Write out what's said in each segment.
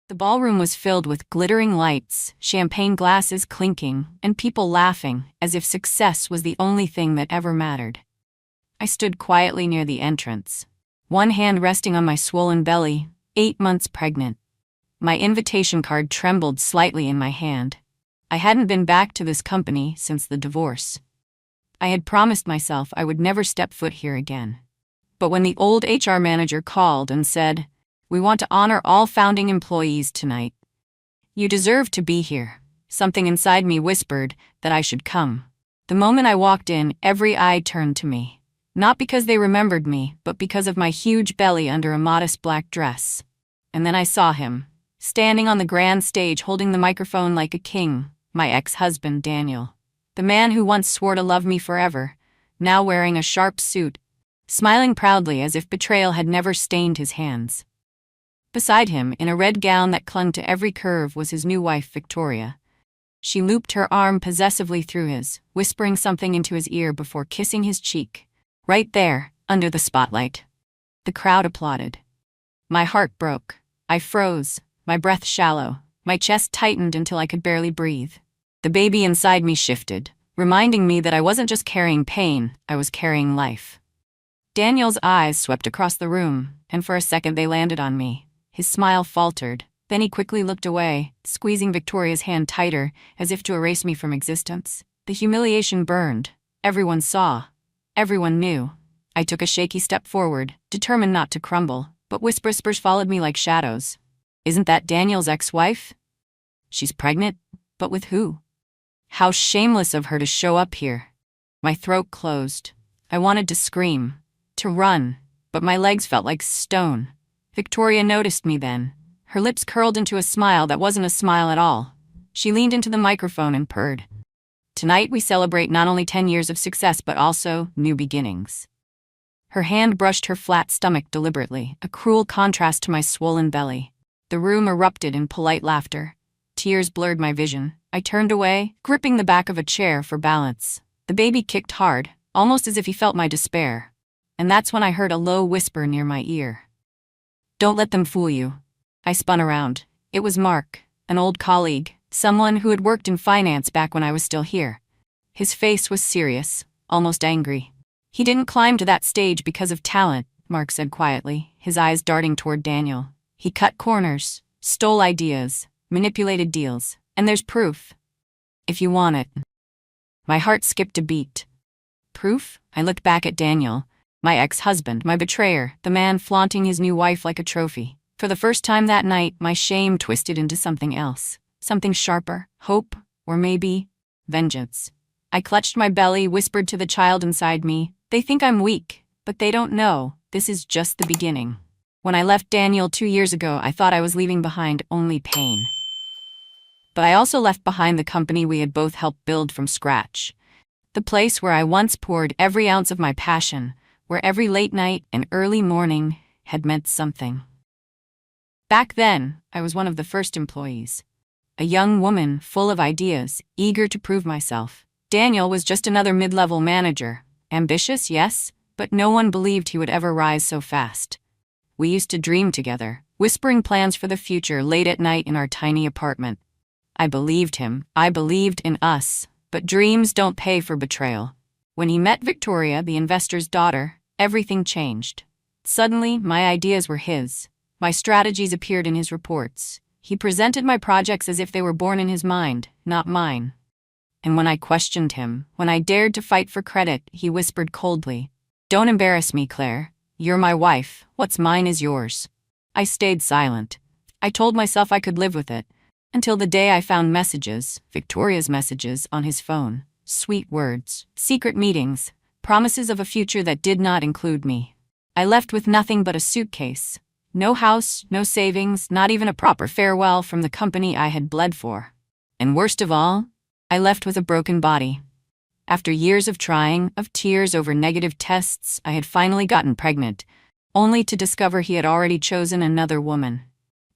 The ballroom was filled with glittering lights, champagne glasses clinking, and people laughing, as if success was the only thing that ever mattered. I stood quietly near the entrance, one hand resting on my swollen belly, 8 months pregnant. My invitation card trembled slightly in my hand. I hadn't been back to this company since the divorce. I had promised myself I would never step foot here again. But when the old HR manager called and said, "We want to honor all founding employees tonight. You deserve to be here," something inside me whispered that I should come. The moment I walked in, every eye turned to me. Not because they remembered me, but because of my huge belly under a modest black dress. And then I saw him, standing on the grand stage holding the microphone like a king, my ex-husband Daniel. The man who once swore to love me forever, now wearing a sharp suit, smiling proudly as if betrayal had never stained his hands. Beside him, in a red gown that clung to every curve, was his new wife, Victoria. She looped her arm possessively through his, whispering something into his ear before kissing his cheek. Right there, under the spotlight. The crowd applauded. My heart broke. I froze, my breath shallow, my chest tightened until I could barely breathe. The baby inside me shifted, reminding me that I wasn't just carrying pain, I was carrying life. Daniel's eyes swept across the room, and for a second they landed on me. His smile faltered, then he quickly looked away, squeezing Victoria's hand tighter, as if to erase me from existence. The humiliation burned. Everyone saw. Everyone knew. I took a shaky step forward, determined not to crumble, but whispers followed me like shadows. "Isn't that Daniel's ex-wife? She's pregnant? But with who? How shameless of her to show up here." My throat closed. I wanted to scream, to run, but my legs felt like stone. Victoria noticed me then. Her lips curled into a smile that wasn't a smile at all. She leaned into the microphone and purred. "Tonight we celebrate not only 10 years of success but also new beginnings." Her hand brushed her flat stomach deliberately, a cruel contrast to my swollen belly. The room erupted in polite laughter. Tears blurred my vision. I turned away, gripping the back of a chair for balance. The baby kicked hard, almost as if he felt my despair. And that's when I heard a low whisper near my ear. "Don't let them fool you." I spun around. It was Mark, an old colleague, someone who had worked in finance back when I was still here. His face was serious, almost angry. "He didn't climb to that stage because of talent," Mark said quietly, his eyes darting toward Daniel. "He cut corners, stole ideas, manipulated deals, and there's proof. If you want it." My heart skipped a beat. Proof? I looked back at Daniel, my ex-husband, my betrayer, the man flaunting his new wife like a trophy. For the first time that night, my shame twisted into something else. Something sharper, hope, or maybe vengeance. I clutched my belly, whispered to the child inside me, "They think I'm weak, but they don't know. This is just the beginning." When I left Daniel 2 years ago, I thought I was leaving behind only pain. But I also left behind the company we had both helped build from scratch. The place where I once poured every ounce of my passion, where every late night and early morning had meant something. Back then, I was one of the first employees. A young woman full of ideas, eager to prove myself. Daniel was just another mid-level manager. Ambitious, yes, but no one believed he would ever rise so fast. We used to dream together, whispering plans for the future late at night in our tiny apartment. I believed him, I believed in us, but dreams don't pay for betrayal. When he met Victoria, the investor's daughter, everything changed. Suddenly, my ideas were his. My strategies appeared in his reports. He presented my projects as if they were born in his mind, not mine. And when I questioned him, when I dared to fight for credit, he whispered coldly, "Don't embarrass me, Claire. You're my wife. What's mine is yours." I stayed silent. I told myself I could live with it. Until the day I found messages, Victoria's messages, on his phone. Sweet words, secret meetings, promises of a future that did not include me. I left with nothing but a suitcase. No house, no savings, not even a proper farewell from the company I had bled for. And worst of all, I left with a broken body. After years of trying, of tears over negative tests, I had finally gotten pregnant, only to discover he had already chosen another woman.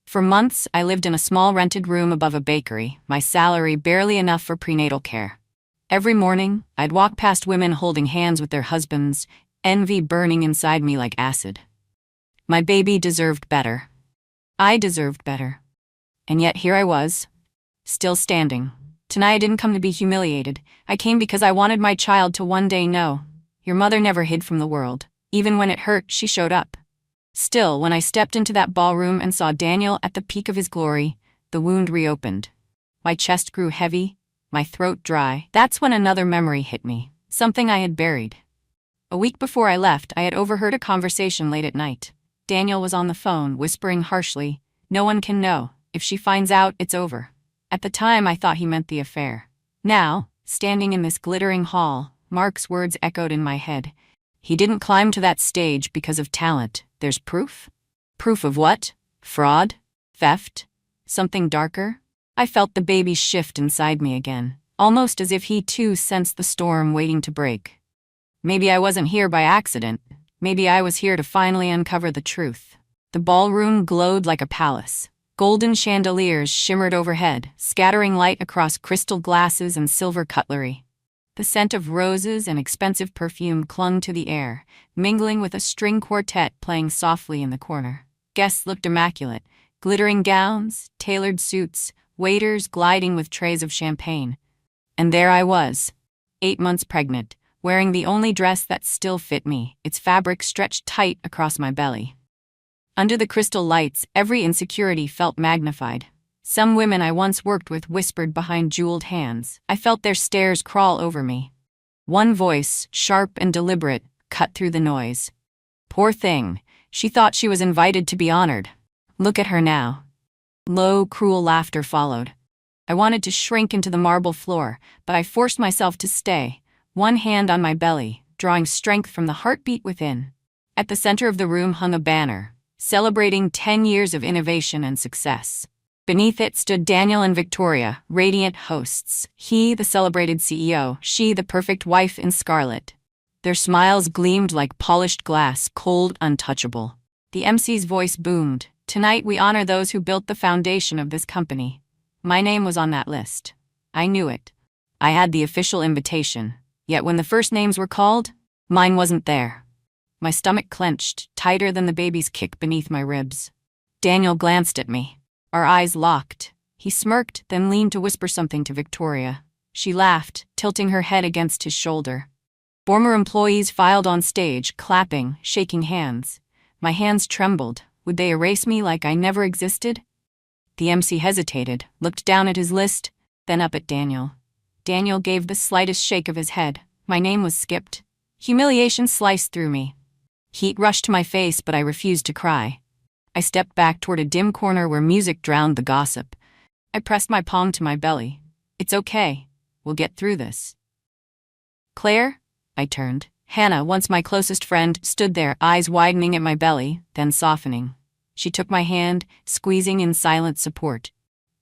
For months, I lived in a small rented room above a bakery, my salary barely enough for prenatal care. Every morning, I'd walk past women holding hands with their husbands, envy burning inside me like acid. My baby deserved better. I deserved better. And yet here I was, still standing. Tonight I didn't come to be humiliated. I came because I wanted my child to one day know. Your mother never hid from the world. Even when it hurt, she showed up. Still, when I stepped into that ballroom and saw Daniel at the peak of his glory, the wound reopened. My chest grew heavy, my throat dry. That's when another memory hit me, something I had buried. A week before I left, I had overheard a conversation late at night. Daniel was on the phone, whispering harshly, "No one can know. If she finds out, it's over." At the time, I thought he meant the affair. Now, standing in this glittering hall, Mark's words echoed in my head. He didn't climb to that stage because of talent. There's proof? Proof of what? Fraud? Theft? Something darker? I felt the baby shift inside me again, almost as if he too sensed the storm waiting to break. Maybe I wasn't here by accident. Maybe I was here to finally uncover the truth. The ballroom glowed like a palace. Golden chandeliers shimmered overhead, scattering light across crystal glasses and silver cutlery. The scent of roses and expensive perfume clung to the air, mingling with a string quartet playing softly in the corner. Guests looked immaculate, glittering gowns, tailored suits, waiters gliding with trays of champagne. And there I was, 8 months pregnant, wearing the only dress that still fit me, its fabric stretched tight across my belly. Under the crystal lights, every insecurity felt magnified. Some women I once worked with whispered behind jeweled hands. I felt their stares crawl over me. One voice, sharp and deliberate, cut through the noise. Poor thing, she thought she was invited to be honored. Look at her now. Low, cruel laughter followed. I wanted to shrink into the marble floor, but I forced myself to stay, one hand on my belly, drawing strength from the heartbeat within. At the center of the room hung a banner, celebrating 10 years of innovation and success. Beneath it stood Daniel and Victoria, radiant hosts, he the celebrated CEO, she the perfect wife in scarlet. Their smiles gleamed like polished glass, cold, untouchable. The MC's voice boomed, "Tonight we honor those who built the foundation of this company." My name was on that list. I knew it. I had the official invitation, yet when the first names were called, mine wasn't there. My stomach clenched, tighter than the baby's kick beneath my ribs. Daniel glanced at me. Our eyes locked. He smirked, then leaned to whisper something to Victoria. She laughed, tilting her head against his shoulder. Former employees filed on stage, clapping, shaking hands. My hands trembled. Would they erase me like I never existed? The MC hesitated, looked down at his list, then up at Daniel. Daniel gave the slightest shake of his head. My name was skipped. Humiliation sliced through me. Heat rushed to my face, but I refused to cry. I stepped back toward a dim corner where music drowned the gossip. I pressed my palm to my belly. "It's okay. We'll get through this." "Claire?" I turned. Hannah, once my closest friend, stood there, eyes widening at my belly, then softening. She took my hand, squeezing in silent support.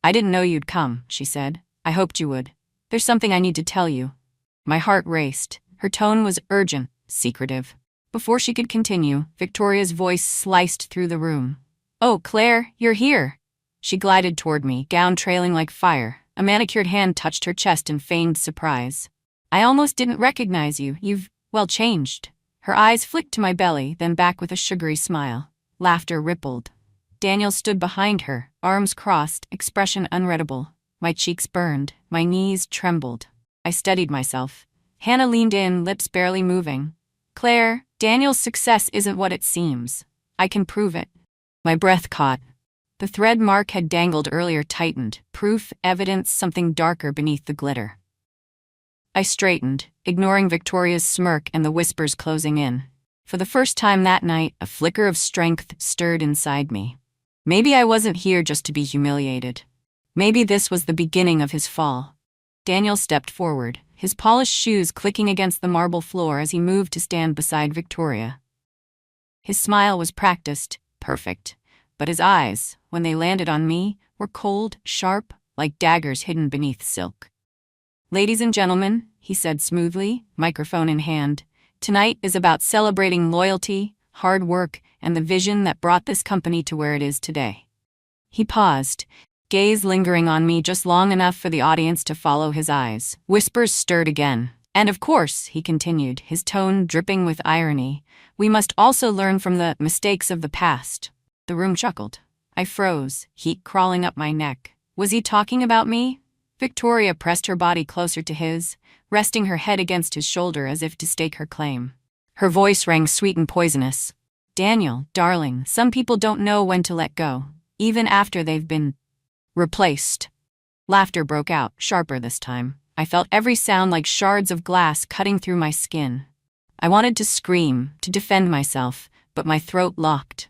"I didn't know you'd come," she said. "I hoped you would. There's something I need to tell you." My heart raced. Her tone was urgent, secretive. Before she could continue, Victoria's voice sliced through the room. "Oh, Claire, you're here." She glided toward me, gown trailing like fire. A manicured hand touched her chest in feigned surprise. "I almost didn't recognize you. You've, well, changed." Her eyes flicked to my belly, then back with a sugary smile. Laughter rippled. Daniel stood behind her, arms crossed, expression unreadable. My cheeks burned, my knees trembled. I steadied myself. Hannah leaned in, lips barely moving. "Claire, Daniel's success isn't what it seems. I can prove it." My breath caught. The thread Mark had dangled earlier tightened, proof, evidence, something darker beneath the glitter. I straightened, ignoring Victoria's smirk and the whispers closing in. For the first time that night, a flicker of strength stirred inside me. Maybe I wasn't here just to be humiliated. Maybe this was the beginning of his fall. Daniel stepped forward, his polished shoes clicking against the marble floor as he moved to stand beside Victoria. His smile was practiced, perfect, but his eyes, when they landed on me, were cold, sharp, like daggers hidden beneath silk. "Ladies and gentlemen," he said smoothly, microphone in hand, "tonight is about celebrating loyalty, hard work, and the vision that brought this company to where it is today." He paused, gaze lingering on me just long enough for the audience to follow his eyes. Whispers stirred again. "And of course," he continued, his tone dripping with irony, "we must also learn from the mistakes of the past." The room chuckled. I froze, heat crawling up my neck. Was he talking about me? Victoria pressed her body closer to his, resting her head against his shoulder as if to stake her claim. Her voice rang sweet and poisonous. Daniel, darling, some people don't know when to let go, even after they've been replaced. Laughter broke out, sharper this time. I felt every sound like shards of glass cutting through my skin. I wanted to scream, to defend myself, but my throat locked.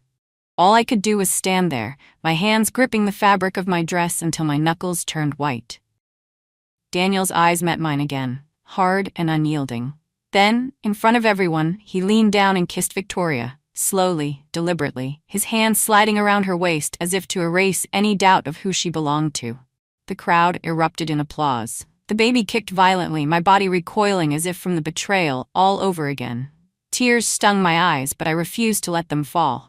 All I could do was stand there, my hands gripping the fabric of my dress until my knuckles turned white. Daniel's eyes met mine again, hard and unyielding. Then, in front of everyone, he leaned down and kissed Victoria, slowly, deliberately, his hand sliding around her waist as if to erase any doubt of who she belonged to. The crowd erupted in applause. The baby kicked violently, my body recoiling as if from the betrayal all over again. Tears stung my eyes, but I refused to let them fall.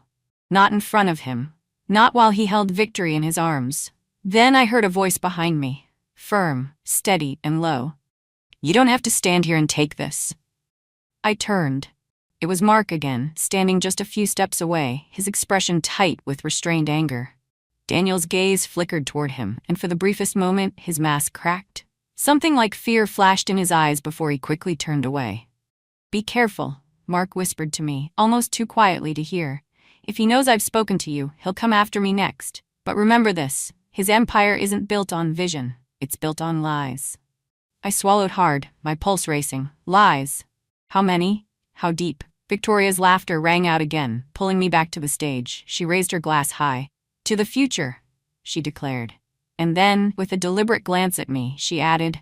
Not in front of him. Not while he held victory in his arms. Then I heard a voice behind me, firm, steady, and low. You don't have to stand here and take this. I turned. It was Mark again, standing just a few steps away, his expression tight with restrained anger. Daniel's gaze flickered toward him, and for the briefest moment, his mask cracked. Something like fear flashed in his eyes before he quickly turned away. Be careful, Mark whispered to me, almost too quietly to hear. If he knows I've spoken to you, he'll come after me next. But remember this, his empire isn't built on vision, it's built on lies. I swallowed hard, my pulse racing. Lies. How many? How deep? Victoria's laughter rang out again, pulling me back to the stage. She raised her glass high. To the future, she declared. And then, with a deliberate glance at me, she added,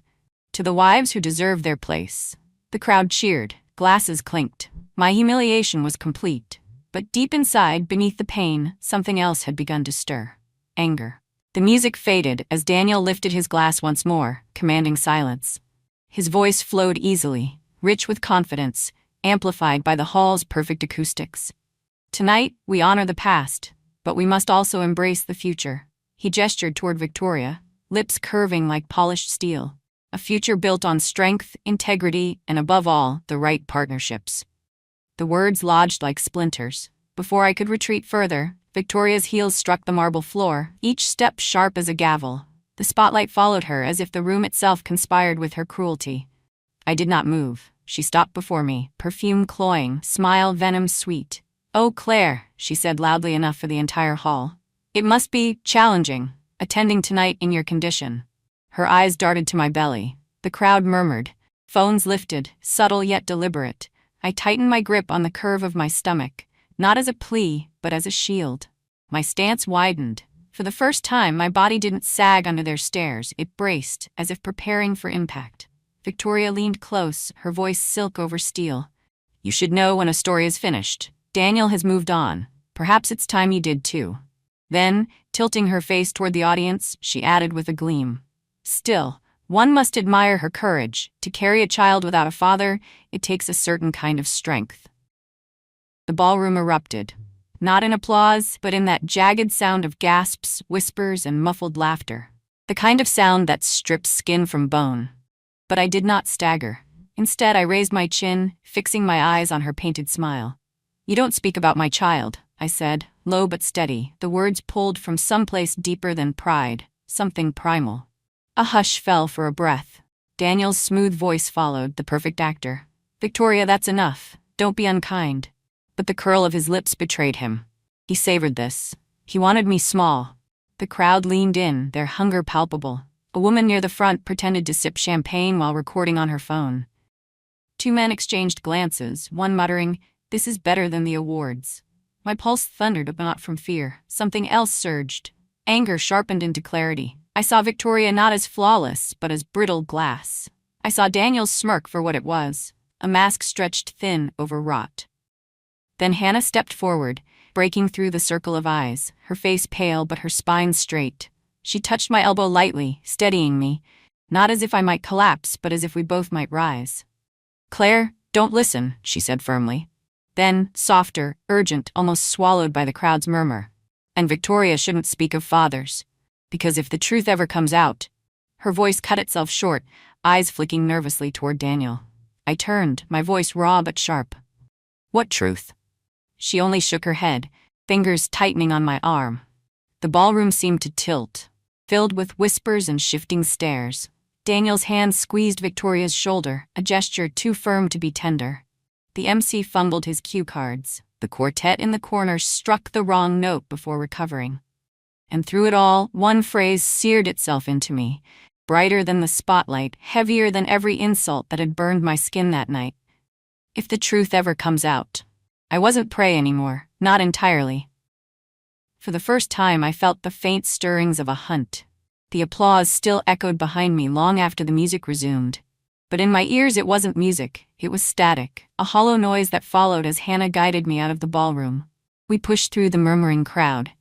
to the wives who deserve their place. The crowd cheered, glasses clinked. My humiliation was complete. But deep inside, beneath the pain, something else had begun to stir. Anger. The music faded as Daniel lifted his glass once more, commanding silence. His voice flowed easily, rich with confidence, amplified by the hall's perfect acoustics. Tonight, we honor the past, but we must also embrace the future. He gestured toward Victoria, lips curving like polished steel. A future built on strength, integrity, and above all, the right partnerships. The words lodged like splinters. Before I could retreat further, Victoria's heels struck the marble floor, each step sharp as a gavel. The spotlight followed her as if the room itself conspired with her cruelty. I did not move. She stopped before me, perfume cloying, smile venom sweet. Oh, Claire, she said loudly enough for the entire hall. It must be challenging, attending tonight in your condition. Her eyes darted to my belly. The crowd murmured. Phones lifted, subtle yet deliberate. I tightened my grip on the curve of my stomach, not as a plea, but as a shield. My stance widened. For the first time, my body didn't sag under their stares. It braced, as if preparing for impact. Victoria leaned close, her voice silk over steel. You should know when a story is finished. Daniel has moved on. Perhaps it's time you did too. Then, tilting her face toward the audience, she added with a gleam. Still, one must admire her courage. To carry a child without a father, it takes a certain kind of strength. The ballroom erupted. Not in applause, but in that jagged sound of gasps, whispers, and muffled laughter. The kind of sound that strips skin from bone. But I did not stagger. Instead, I raised my chin, fixing my eyes on her painted smile. You don't speak about my child, I said, low but steady, the words pulled from someplace deeper than pride, something primal. A hush fell for a breath. Daniel's smooth voice followed, the perfect actor. Victoria, that's enough. Don't be unkind. But the curl of his lips betrayed him. He savored this. He wanted me small. The crowd leaned in, their hunger palpable. A woman near the front pretended to sip champagne while recording on her phone. Two men exchanged glances, one muttering, "This is better than the awards." My pulse thundered, but not from fear. Something else surged. Anger sharpened into clarity. I saw Victoria not as flawless, but as brittle glass. I saw Daniel's smirk for what it was, a mask stretched thin, overwrought. Then Hannah stepped forward, breaking through the circle of eyes, her face pale but her spine straight. She touched my elbow lightly, steadying me, not as if I might collapse, but as if we both might rise. "Claire, don't listen," she said firmly. Then, softer, urgent, almost swallowed by the crowd's murmur. "And Victoria shouldn't speak of fathers. Because if the truth ever comes out..." Her voice cut itself short, eyes flicking nervously toward Daniel. I turned, my voice raw but sharp. "What truth?" She only shook her head, fingers tightening on my arm. The ballroom seemed to tilt, filled with whispers and shifting stares. Daniel's hand squeezed Victoria's shoulder, a gesture too firm to be tender. The MC fumbled his cue cards. The quartet in the corner struck the wrong note before recovering. And through it all, one phrase seared itself into me, brighter than the spotlight, heavier than every insult that had burned my skin that night. If the truth ever comes out. I wasn't prey anymore, not entirely. For the first time, I felt the faint stirrings of a hunt. The applause still echoed behind me long after the music resumed. But in my ears it wasn't music, it was static, a hollow noise that followed as Hannah guided me out of the ballroom. We pushed through the murmuring crowd.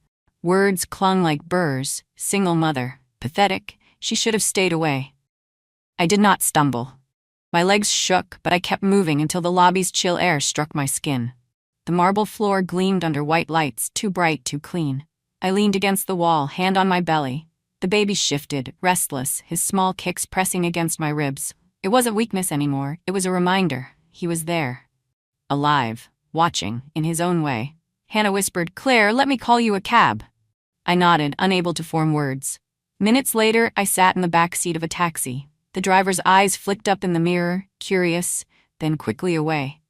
Words clung like burrs: single mother, pathetic, she should have stayed away. I did not stumble. My legs shook, but I kept moving until the lobby's chill air struck my skin. The marble floor gleamed under white lights, too bright, too clean. I leaned against the wall, hand on my belly. The baby shifted, restless, his small kicks pressing against my ribs. It wasn't weakness anymore, it was a reminder. He was there. Alive, watching, in his own way. Hannah whispered, "Claire, let me call you a cab." I nodded, unable to form words. Minutes later, I sat in the back seat of a taxi. The driver's eyes flicked up in the mirror, curious, then quickly away.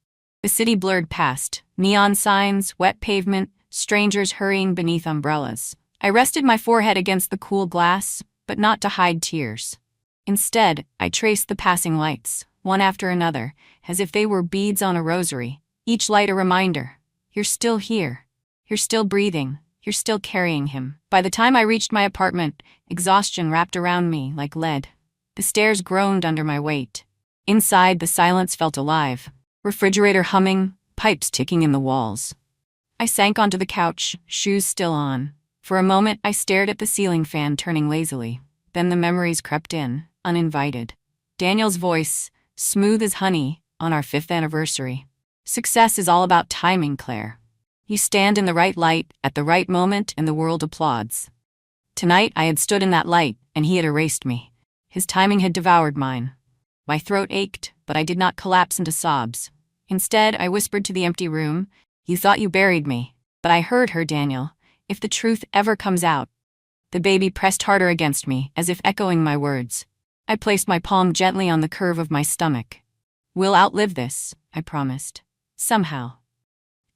The city blurred past, neon signs, wet pavement, strangers hurrying beneath umbrellas. I rested my forehead against the cool glass, but not to hide tears. Instead, I traced the passing lights, one after another, as if they were beads on a rosary, each light a reminder. You're still here. You're still breathing. You're still carrying him. By the time I reached my apartment, exhaustion wrapped around me like lead. The stairs groaned under my weight. Inside, the silence felt alive. Refrigerator humming, pipes ticking in the walls. I sank onto the couch, shoes still on. For a moment, I stared at the ceiling fan turning lazily. Then the memories crept in, uninvited. Daniel's voice, smooth as honey, on our 5th anniversary. Success is all about timing, Claire. You stand in the right light, at the right moment, and the world applauds. Tonight, I had stood in that light, and he had erased me. His timing had devoured mine. My throat ached, but I did not collapse into sobs. Instead, I whispered to the empty room, "You thought you buried me." But I heard her, Daniel. If the truth ever comes out. The baby pressed harder against me, as if echoing my words. I placed my palm gently on the curve of my stomach. "We'll outlive this," I promised. Somehow.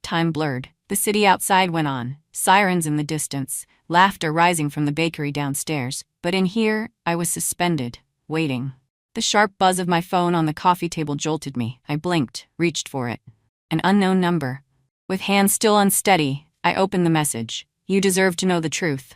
Time blurred. The city outside went on, sirens in the distance, laughter rising from the bakery downstairs. But in here, I was suspended, waiting. The sharp buzz of my phone on the coffee table jolted me. I blinked, reached for it. An unknown number. With hands still unsteady, I opened the message. "You deserve to know the truth.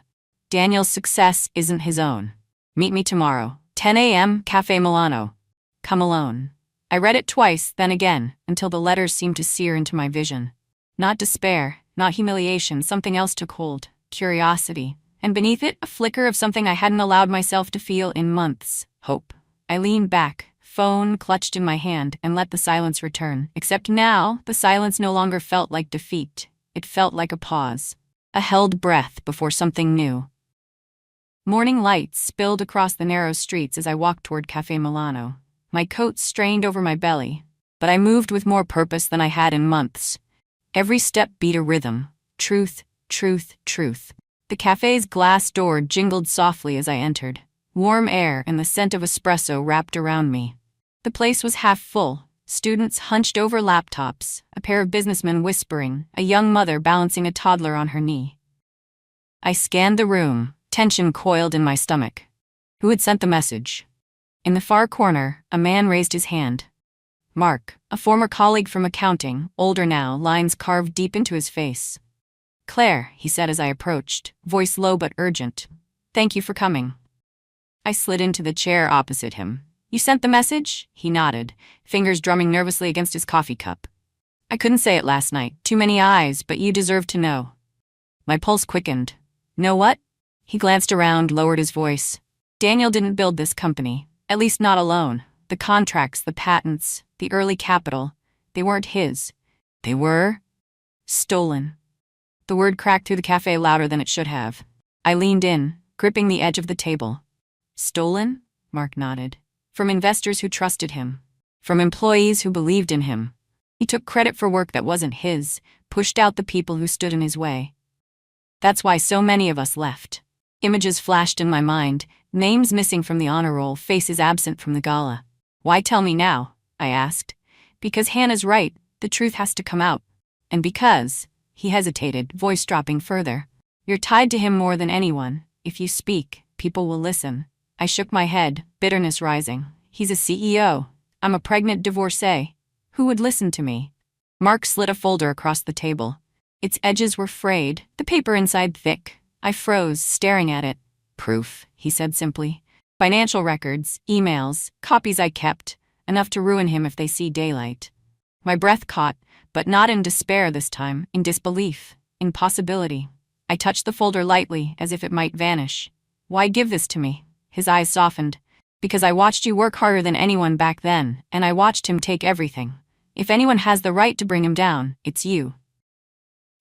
Daniel's success isn't his own. Meet me tomorrow, 10 a.m., Cafe Milano. Come alone." I read it twice, then again, until the letters seemed to sear into my vision. Not despair, not humiliation, something else took hold. Curiosity. And beneath it, a flicker of something I hadn't allowed myself to feel in months. Hope. I leaned back, phone clutched in my hand, and let the silence return. Except now, the silence no longer felt like defeat. It felt like a pause. A held breath before something new. Morning light spilled across the narrow streets as I walked toward Cafe Milano. My coat strained over my belly, but I moved with more purpose than I had in months. Every step beat a rhythm. Truth, truth, truth. The cafe's glass door jingled softly as I entered. Warm air and the scent of espresso wrapped around me. The place was half full. Students hunched over laptops, a pair of businessmen whispering, a young mother balancing a toddler on her knee. I scanned the room, tension coiled in my stomach. Who had sent the message? In the far corner, a man raised his hand. Mark, a former colleague from accounting, older now, lines carved deep into his face. "Claire," he said as I approached, voice low but urgent. "Thank you for coming." I slid into the chair opposite him. "You sent the message?" He nodded, fingers drumming nervously against his coffee cup. "I couldn't say it last night. Too many eyes, but you deserve to know." My pulse quickened. "Know what?" He glanced around, lowered his voice. "Daniel didn't build this company. At least not alone. The contracts, the patents, the early capital, they weren't his. They were stolen." The word cracked through the cafe louder than it should have. I leaned in, gripping the edge of the table. "Stolen?" Mark nodded. "From investors who trusted him. From employees who believed in him. He took credit for work that wasn't his, pushed out the people who stood in his way." That's why so many of us left. Images flashed in my mind, names missing from the honor roll, faces absent from the gala. Why tell me now? I asked. Because Hannah's right, the truth has to come out. And because, he hesitated, voice dropping further. You're tied to him more than anyone. If you speak, people will listen. I shook my head, bitterness rising. He's a CEO. I'm a pregnant divorcee. Who would listen to me? Mark slid a folder across the table. Its edges were frayed, the paper inside thick. I froze, staring at it. Proof, he said simply. Financial records, emails, copies I kept, enough to ruin him if they see daylight. My breath caught, but not in despair this time, in disbelief, in possibility. I touched the folder lightly, as if it might vanish. Why give this to me? His eyes softened. Because I watched you work harder than anyone back then, and I watched him take everything. If anyone has the right to bring him down, it's you.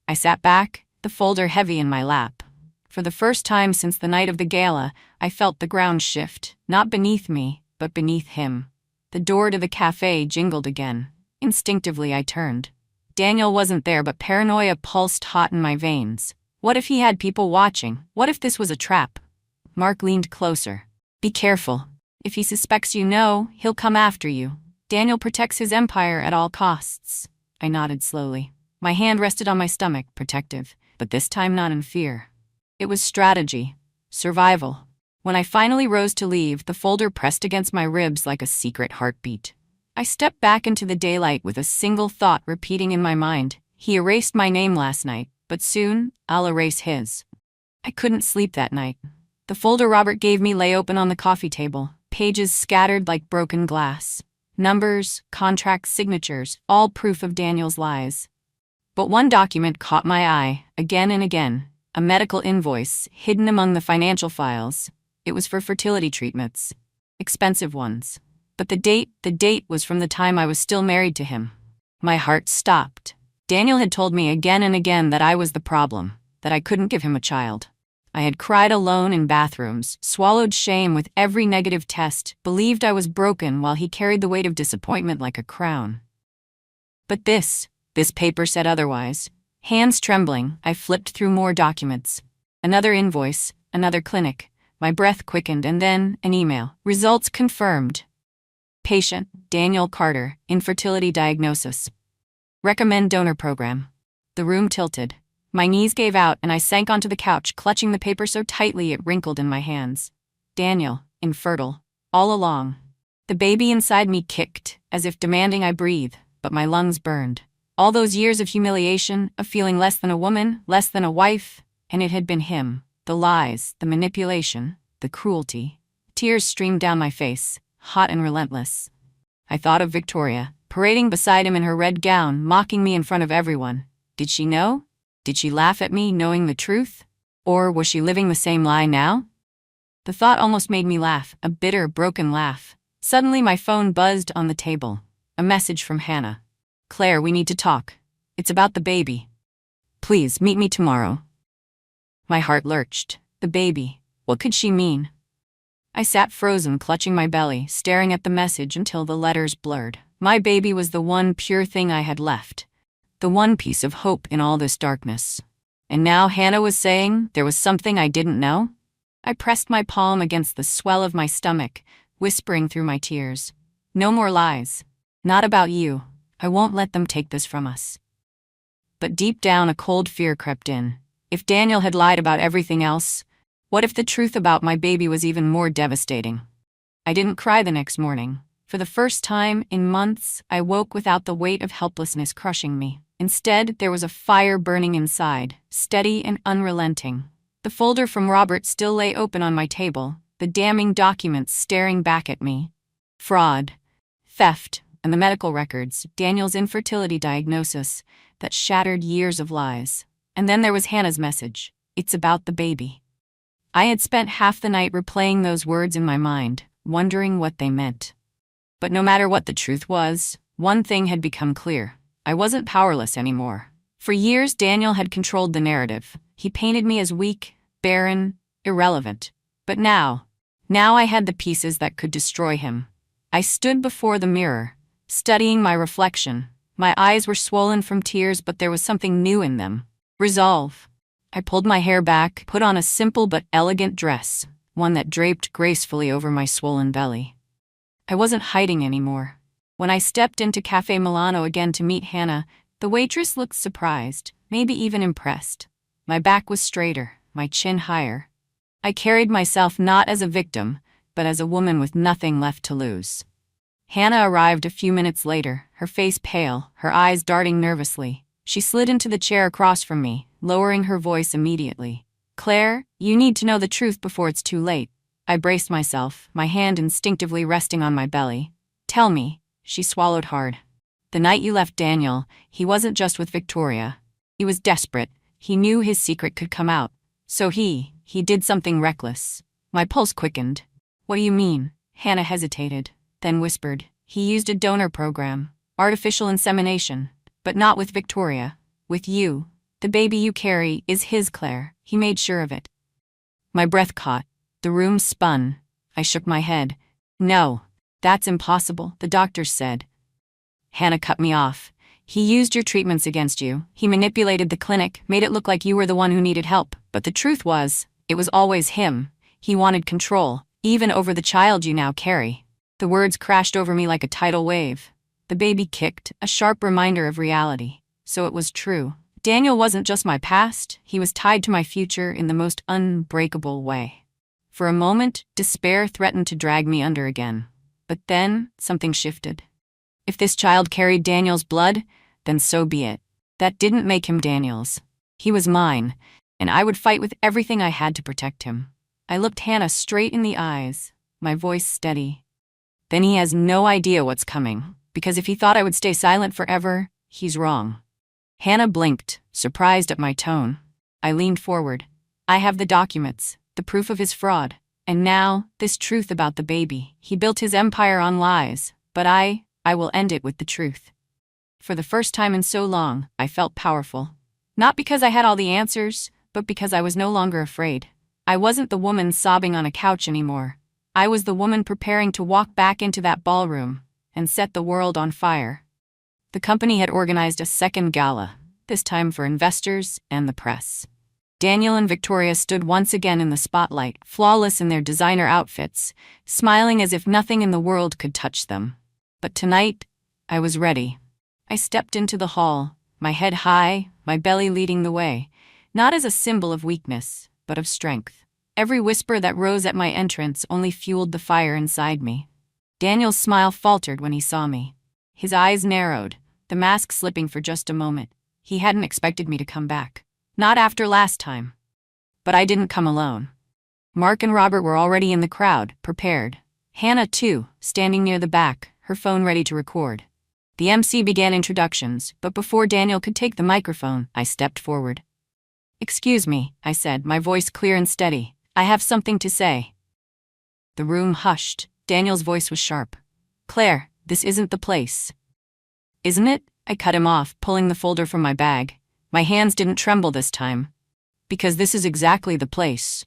I sat back, the folder heavy in my lap. For the first time since the night of the gala, I felt the ground shift, not beneath me, but beneath him. The door to the cafe jingled again. Instinctively I turned. Daniel wasn't there, but paranoia pulsed hot in my veins. What if he had people watching? What if this was a trap? Mark leaned closer. Be careful. If he suspects you know, he'll come after you. Daniel protects his empire at all costs. I nodded slowly. My hand rested on my stomach, protective, but this time not in fear. It was strategy. Survival. When I finally rose to leave, the folder pressed against my ribs like a secret heartbeat. I stepped back into the daylight with a single thought repeating in my mind. He erased my name last night, but soon, I'll erase his. I couldn't sleep that night. The folder Robert gave me lay open on the coffee table, pages scattered like broken glass. Numbers, contracts, signatures, all proof of Daniel's lies. But one document caught my eye, again and again. A medical invoice, hidden among the financial files. It was for fertility treatments. Expensive ones. But the date was from the time I was still married to him. My heart stopped. Daniel had told me again and again that I was the problem, that I couldn't give him a child. I had cried alone in bathrooms, swallowed shame with every negative test, believed I was broken while he carried the weight of disappointment like a crown. But this paper said otherwise. Hands trembling, I flipped through more documents. Another invoice, another clinic. My breath quickened, and then an email. Results confirmed. Patient, Daniel Carter, infertility diagnosis. Recommend donor program. The room tilted. My knees gave out and I sank onto the couch, clutching the paper so tightly it wrinkled in my hands. Daniel, infertile. All along. The baby inside me kicked, as if demanding I breathe, but my lungs burned. All those years of humiliation, of feeling less than a woman, less than a wife, and it had been him. The lies, the manipulation, the cruelty. Tears streamed down my face, hot and relentless. I thought of Victoria, parading beside him in her red gown, mocking me in front of everyone. Did she know? Did she laugh at me, knowing the truth? Or was she living the same lie now? The thought almost made me laugh, a bitter, broken laugh. Suddenly my phone buzzed on the table. A message from Hannah. Claire, we need to talk. It's about the baby. Please, meet me tomorrow. My heart lurched. The baby. What could she mean? I sat frozen, clutching my belly, staring at the message until the letters blurred. My baby was the one pure thing I had left. The one piece of hope in all this darkness. And now Hannah was saying there was something I didn't know? I pressed my palm against the swell of my stomach, whispering through my tears. No more lies. Not about you. I won't let them take this from us. But deep down a cold fear crept in. If Daniel had lied about everything else, what if the truth about my baby was even more devastating? I didn't cry the next morning. For the first time in months, I woke without the weight of helplessness crushing me. Instead, there was a fire burning inside, steady and unrelenting. The folder from Robert still lay open on my table, the damning documents staring back at me. Fraud, theft, and the medical records, Daniel's infertility diagnosis, that shattered years of lies. And then there was Hannah's message. It's about the baby. I had spent half the night replaying those words in my mind, wondering what they meant. But no matter what the truth was, one thing had become clear. I wasn't powerless anymore. For years, Daniel had controlled the narrative. He painted me as weak, barren, irrelevant. But now I had the pieces that could destroy him. I stood before the mirror, studying my reflection. My eyes were swollen from tears, but there was something new in them. Resolve. I pulled my hair back, put on a simple but elegant dress, one that draped gracefully over my swollen belly. I wasn't hiding anymore. When I stepped into Cafe Milano again to meet Hannah, the waitress looked surprised, maybe even impressed. My back was straighter, my chin higher. I carried myself not as a victim, but as a woman with nothing left to lose. Hannah arrived a few minutes later, her face pale, her eyes darting nervously. She slid into the chair across from me, lowering her voice immediately. "Claire, you need to know the truth before it's too late." I braced myself, my hand instinctively resting on my belly. "Tell me." She swallowed hard. "The night you left Daniel, he wasn't just with Victoria. He was desperate. He knew his secret could come out. So he did something reckless." My pulse quickened. "What do you mean?" Hannah hesitated, then whispered. "He used a donor program, artificial insemination, but not with Victoria. With you. The baby you carry is his, Claire. He made sure of it." My breath caught. The room spun. I shook my head. "No, that's impossible," the doctors said. Hannah cut me off. "He used your treatments against you. He manipulated the clinic, made it look like you were the one who needed help. But the truth was, it was always him. He wanted control, even over the child you now carry." The words crashed over me like a tidal wave. The baby kicked, a sharp reminder of reality. So it was true. Daniel wasn't just my past, he was tied to my future in the most unbreakable way. For a moment, despair threatened to drag me under again. But then, something shifted. If this child carried Daniel's blood, then so be it. That didn't make him Daniel's. He was mine, and I would fight with everything I had to protect him. I looked Hannah straight in the eyes, my voice steady. "Then he has no idea what's coming, because if he thought I would stay silent forever, he's wrong." Hannah blinked, surprised at my tone. I leaned forward. "I have the documents, the proof of his fraud. And now, this truth about the baby. He built his empire on lies, but I will end it with the truth." For the first time in so long, I felt powerful. Not because I had all the answers, but because I was no longer afraid. I wasn't the woman sobbing on a couch anymore. I was the woman preparing to walk back into that ballroom and set the world on fire. The company had organized a second gala, this time for investors and the press. Daniel and Victoria stood once again in the spotlight, flawless in their designer outfits, smiling as if nothing in the world could touch them. But tonight, I was ready. I stepped into the hall, my head high, my belly leading the way, not as a symbol of weakness, but of strength. Every whisper that rose at my entrance only fueled the fire inside me. Daniel's smile faltered when he saw me. His eyes narrowed, the mask slipping for just a moment. He hadn't expected me to come back. Not after last time. But I didn't come alone. Mark and Robert were already in the crowd, prepared. Hannah, too, standing near the back, her phone ready to record. The MC began introductions, but before Daniel could take the microphone, I stepped forward. "Excuse me," I said, my voice clear and steady. "I have something to say." The room hushed. Daniel's voice was sharp. "Claire, this isn't the place." "Isn't it?" I cut him off, pulling the folder from my bag. My hands didn't tremble this time. "Because this is exactly the place.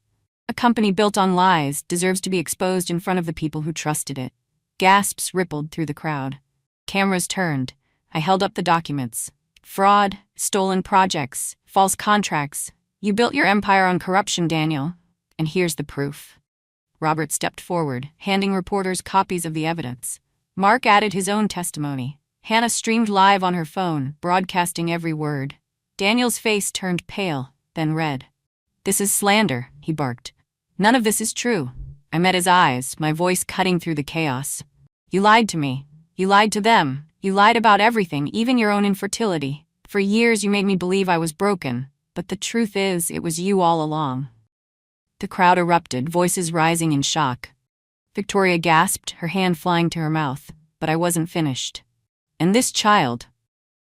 A company built on lies deserves to be exposed in front of the people who trusted it." Gasps rippled through the crowd. Cameras turned. I held up the documents. "Fraud, stolen projects, false contracts. You built your empire on corruption, Daniel. And here's the proof." Robert stepped forward, handing reporters copies of the evidence. Mark added his own testimony. Hannah streamed live on her phone, broadcasting every word. Daniel's face turned pale, then red. "This is slander," he barked. "None of this is true." I met his eyes, my voice cutting through the chaos. "You lied to me. You lied to them. You lied about everything, even your own infertility. For years you made me believe I was broken, but the truth is, it was you all along." The crowd erupted, voices rising in shock. Victoria gasped, her hand flying to her mouth, but I wasn't finished. "And this child,"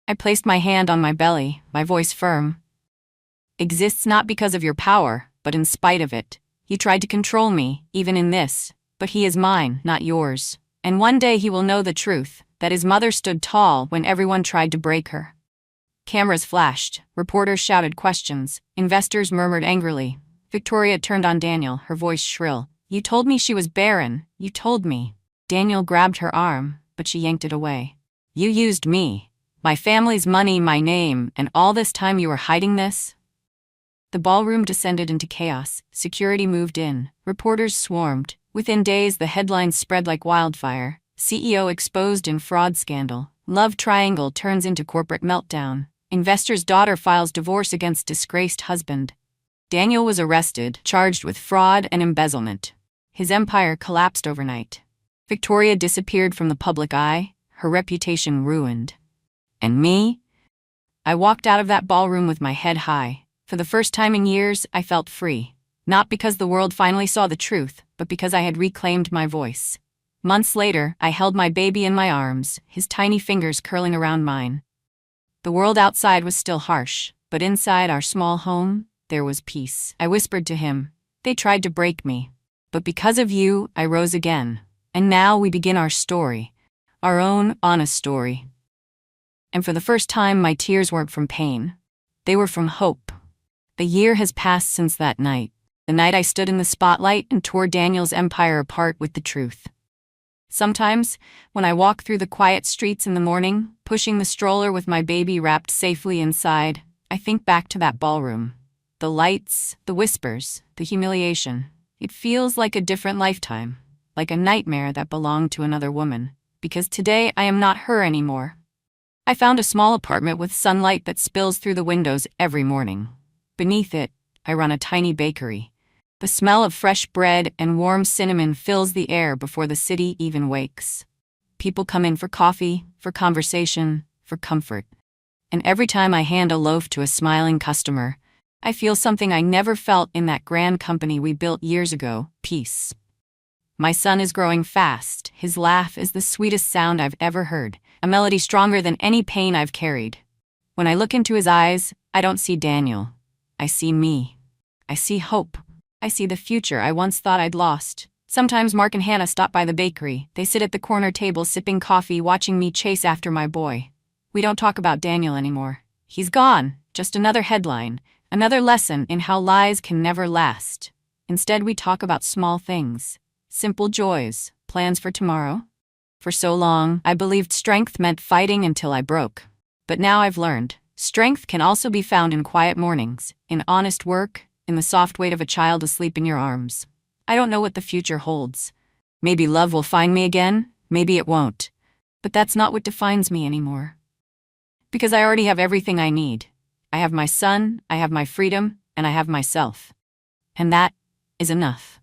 I placed my hand on my belly, my voice firm, "exists not because of your power, but in spite of it. You tried to control me, even in this, but he is mine, not yours. And one day he will know the truth, that his mother stood tall when everyone tried to break her." Cameras flashed, reporters shouted questions, investors murmured angrily. Victoria turned on Daniel, her voice shrill. "You told me she was barren. You told me." Daniel grabbed her arm, but she yanked it away. "You used me. My family's money, my name, and all this time you were hiding this?" The ballroom descended into chaos. Security moved in. Reporters swarmed. Within days, the headlines spread like wildfire. CEO exposed in fraud scandal. Love triangle turns into corporate meltdown. Investor's daughter files divorce against disgraced husband. Daniel was arrested, charged with fraud and embezzlement. His empire collapsed overnight. Victoria disappeared from the public eye, her reputation ruined. And me? I walked out of that ballroom with my head high. For the first time in years, I felt free. Not because the world finally saw the truth, but because I had reclaimed my voice. Months later, I held my baby in my arms, his tiny fingers curling around mine. The world outside was still harsh, but inside our small home, there was peace. I whispered to him, "They tried to break me. But because of you, I rose again. And now we begin our story. Our own honest story." And for the first time, my tears weren't from pain. They were from hope. The year has passed since that night. The night I stood in the spotlight and tore Daniel's empire apart with the truth. Sometimes, when I walk through the quiet streets in the morning, pushing the stroller with my baby wrapped safely inside, I think back to that ballroom. The lights, the whispers, the humiliation. It feels like a different lifetime, like a nightmare that belonged to another woman, because today I am not her anymore. I found a small apartment with sunlight that spills through the windows every morning. Beneath it, I run a tiny bakery. The smell of fresh bread and warm cinnamon fills the air before the city even wakes. People come in for coffee, for conversation, for comfort. And every time I hand a loaf to a smiling customer, I feel something I never felt in that grand company we built years ago, peace. My son is growing fast. His laugh is the sweetest sound I've ever heard, a melody stronger than any pain I've carried. When I look into his eyes, I don't see Daniel. I see me. I see hope. I see the future I once thought I'd lost. Sometimes Mark and Hannah stop by the bakery. They sit at the corner table sipping coffee, watching me chase after my boy. We don't talk about Daniel anymore. He's gone. Just another headline. Another lesson in how lies can never last. Instead, we talk about small things. Simple joys. Plans for tomorrow. For so long, I believed strength meant fighting until I broke. But now I've learned. Strength can also be found in quiet mornings, in honest work, in the soft weight of a child asleep in your arms. I don't know what the future holds. Maybe love will find me again, maybe it won't. But that's not what defines me anymore. Because I already have everything I need. I have my son, I have my freedom, and I have myself. And that is enough.